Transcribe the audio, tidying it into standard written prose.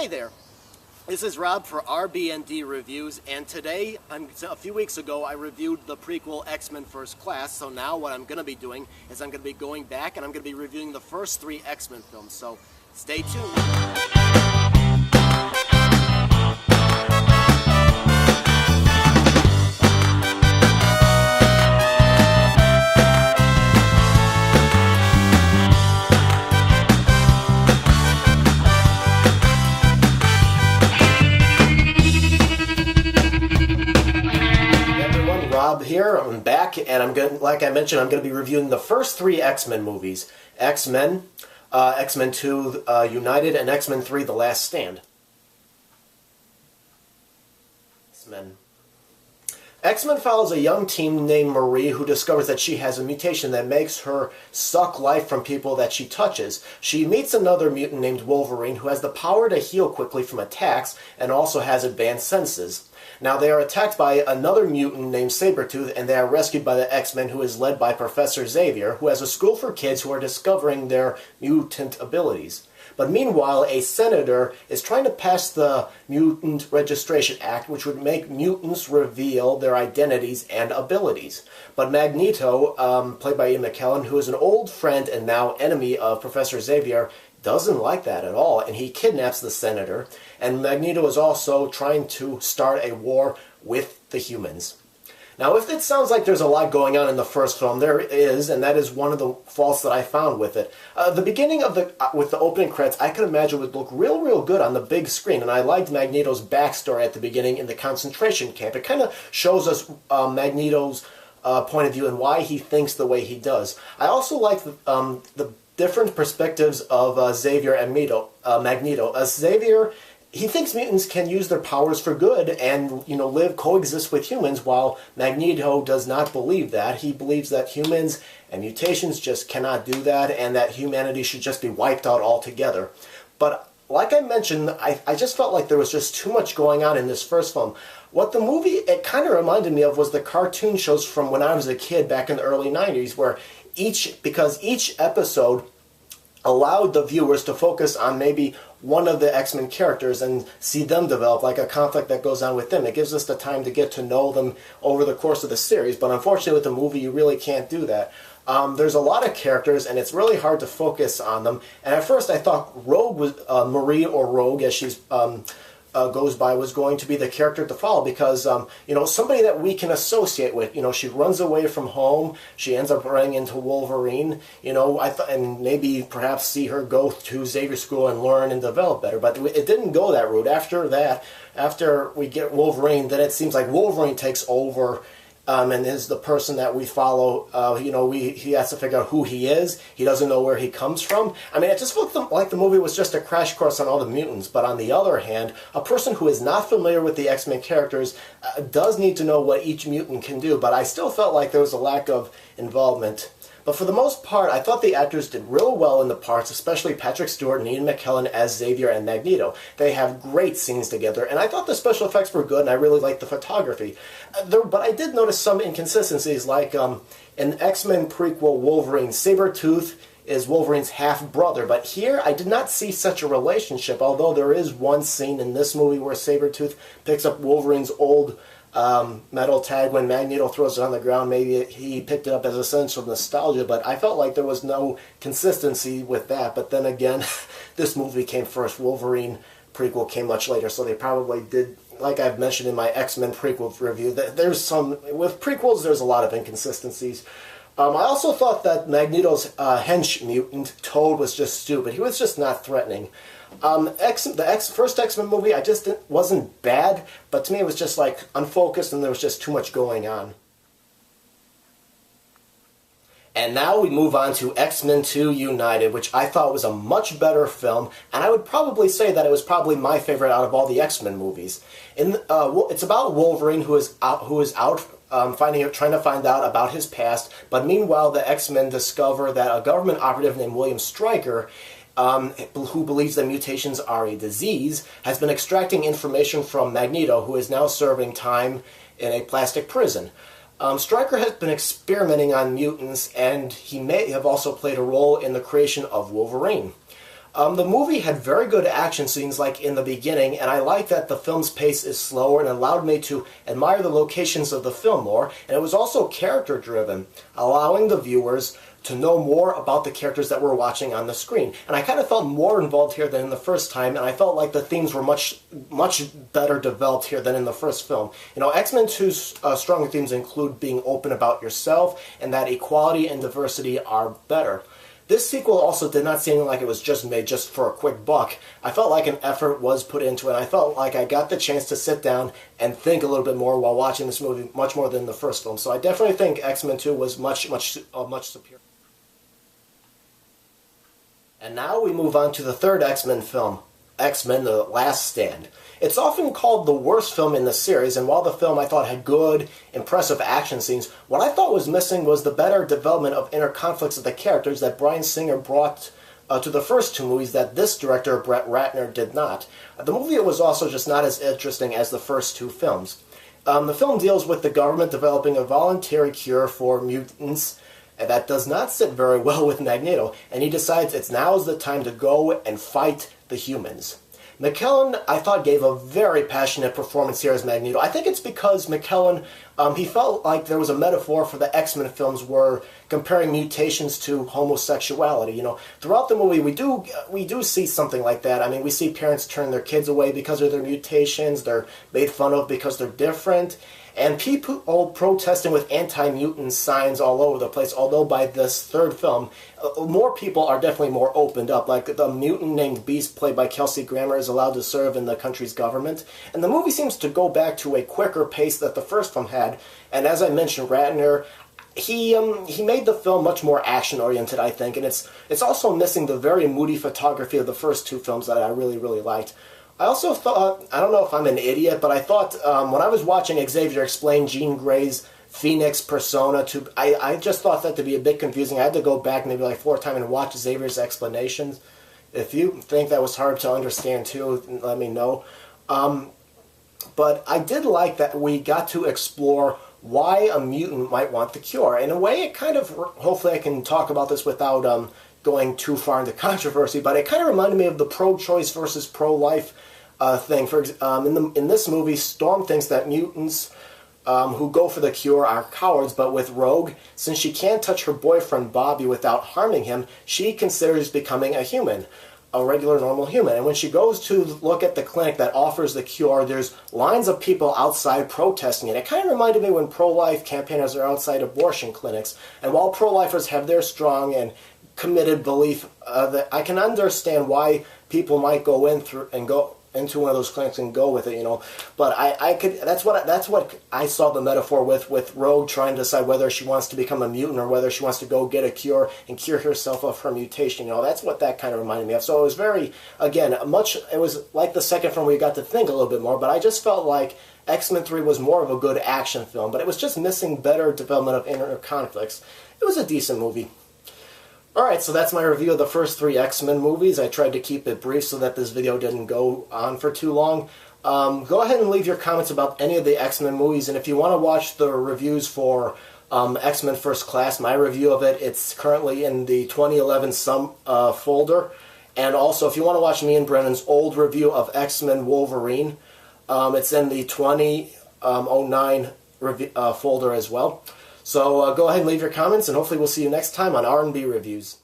Hey there, this is Rob for RB&D Reviews, and today, a few weeks ago, I reviewed the prequel X-Men First Class, so now what I'm going to be doing is I'm going to be going back and I'm going to be reviewing the first 3 X-Men films, so stay tuned. Rob here, I'm back, and like I mentioned, I'm going to be reviewing the first 3 X-Men movies. X-Men, X-Men 2, United, and X-Men 3, The Last Stand. X-Men follows a young teen named Marie who discovers that she has a mutation that makes her suck life from people that she touches. She meets another mutant named Wolverine who has the power to heal quickly from attacks and also has advanced senses. Now, they are attacked by another mutant named Sabretooth, and they are rescued by the X-Men, who is led by Professor Xavier, who has a school for kids who are discovering their mutant abilities. But meanwhile, a senator is trying to pass the Mutant Registration Act, which would make mutants reveal their identities and abilities. But Magneto, played by Ian McKellen, who is an old friend and now enemy of Professor Xavier, doesn't like that at all, and he kidnaps the senator, and Magneto is also trying to start a war with the humans. Now, if it sounds like there's a lot going on in the first film, there is, and that is one of the faults that I found with it. The beginning of with the opening credits, I could imagine would look real good on the big screen, and I liked Magneto's backstory at the beginning in the concentration camp. It kind of shows us Magneto's point of view and why he thinks the way he does. I also like the different perspectives of Xavier and Magneto. Xavier, he thinks mutants can use their powers for good and, coexist with humans, while Magneto does not believe that. He believes that humans and mutations just cannot do that, and that humanity should just be wiped out altogether. But like I mentioned, I just felt like there was just too much going on in this first film. What the movie, it kind of reminded me of was the cartoon shows from when I was a kid back in the early 90s, where because each episode allowed the viewers to focus on maybe one of the X-Men characters and see them develop, like a conflict that goes on with them. It gives us the time to get to know them over the course of the series, but unfortunately with the movie you really can't do that. There's a lot of characters, and it's really hard to focus on them. And at first I thought Rogue was Marie, or Rogue as she's goes by, was going to be the character to follow, because somebody that we can associate with. She runs away from home, she ends up running into Wolverine, and maybe perhaps see her go to Xavier School and learn and develop better. But it didn't go that route. After that, after we get Wolverine, then it seems like Wolverine takes over and is the person that we follow. He has to figure out who he is. He doesn't know where he comes from. I mean, it just looked like the movie was just a crash course on all the mutants. But on the other hand, a person who is not familiar with the X-Men characters does need to know what each mutant can do. But I still felt like there was a lack of involvement. But for the most part, I thought the actors did real well in the parts, especially Patrick Stewart and Ian McKellen as Xavier and Magneto. They have great scenes together, and I thought the special effects were good, and I really liked the photography. But I did notice some inconsistencies, like in X-Men prequel Wolverine, Sabretooth is Wolverine's half-brother, but here I did not see such a relationship, although there is one scene in this movie where Sabretooth picks up Wolverine's old metal tag when Magneto throws it on the ground. Maybe he picked it up as a sense of nostalgia, but I felt like there was no consistency with that. But then again, this movie came first. Wolverine prequel came much later, so they probably did, like I've mentioned in my X-Men prequel review, with prequels there's a lot of inconsistencies. I also thought that Magneto's hench mutant, Toad, was just stupid. He was just not threatening. The first X-Men movie, wasn't bad, but to me it was just like unfocused, and there was just too much going on. And now we move on to X-Men 2 United, which I thought was a much better film, and I would probably say that it was probably my favorite out of all the X-Men movies. It's about Wolverine who is out trying to find out about his past, but meanwhile the X-Men discover that a government operative named William Stryker, who believes that mutations are a disease, has been extracting information from Magneto, who is now serving time in a plastic prison. Stryker has been experimenting on mutants, and he may have also played a role in the creation of Wolverine. The movie had very good action scenes like in the beginning, and I like that the film's pace is slower and allowed me to admire the locations of the film more, and it was also character driven, allowing the viewers to know more about the characters that we're watching on the screen. And I kind of felt more involved here than in the first time, and I felt like the themes were much better developed here than in the first film. You know, X-Men 2's strong themes include being open about yourself, and that equality and diversity are better. This sequel also did not seem like it was just made just for a quick buck. I felt like an effort was put into it, and I felt like I got the chance to sit down and think a little bit more while watching this movie, much more than the first film. So I definitely think X-Men 2 was much superior. And now we move on to the third X-Men film, X-Men: The Last Stand. It's often called the worst film in the series, and while the film I thought had good, impressive action scenes, what I thought was missing was the better development of inner conflicts of the characters that Bryan Singer brought to the first two movies that this director, Brett Ratner, did not. The movie was also just not as interesting as the first two films. The film deals with the government developing a voluntary cure for mutants, and that does not sit very well with Magneto, and he decides it's now is the time to go and fight the humans. McKellen, I thought, gave a very passionate performance here as Magneto. I think it's because McKellen, he felt like there was a metaphor for the X-Men films where comparing mutations to homosexuality. You know, throughout the movie, we do see something like that. I mean, we see parents turn their kids away because of their mutations. They're made fun of because they're different. And people all protesting with anti-mutant signs all over the place, although by this third film, more people are definitely more opened up. Like, the mutant named Beast, played by Kelsey Grammer, is allowed to serve in the country's government. And the movie seems to go back to a quicker pace that the first film had. And as I mentioned, Ratner, he made the film much more action-oriented, I think. And it's also missing the very moody photography of the first two films that I really, really liked. I also thought, I don't know if I'm an idiot, but I thought when I was watching Xavier explain Jean Grey's Phoenix persona to, I just thought that to be a bit confusing. I had to go back maybe like 4 times and watch Xavier's explanations. If you think that was hard to understand too, let me know. But I did like that we got to explore why a mutant might want the cure. In a way, it kind of, hopefully I can talk about this without going too far into controversy, but it kind of reminded me of the pro-choice versus pro-life thing. In this movie, Storm thinks that mutants who go for the cure are cowards, but with Rogue, since she can't touch her boyfriend Bobby without harming him, she considers becoming a human, a regular, normal human. And when she goes to look at the clinic that offers the cure, there's lines of people outside protesting it. It kind of reminded me when pro-life campaigners are outside abortion clinics. And while pro-lifers have their strong and committed belief, that I can understand why people might go into one of those clinics and go with it, you know. But that's what I saw the metaphor with Rogue trying to decide whether she wants to become a mutant or whether she wants to go get a cure and cure herself of her mutation. You know, that's what that kind of reminded me of. So it was very, again, it was like the second film where you got to think a little bit more, but I just felt like X-Men 3 was more of a good action film, but it was just missing better development of inner conflicts. It was a decent movie. Alright, so that's my review of the first 3 X-Men movies. I tried to keep it brief so that this video didn't go on for too long. Go ahead and leave your comments about any of the X-Men movies, and if you want to watch the reviews for X-Men First Class, my review of it, it's currently in the 2011 folder. And also, if you want to watch me and Brennan's old review of X-Men Wolverine, it's in the 2009 folder as well. So go ahead and leave your comments, and hopefully we'll see you next time on R&B Reviews.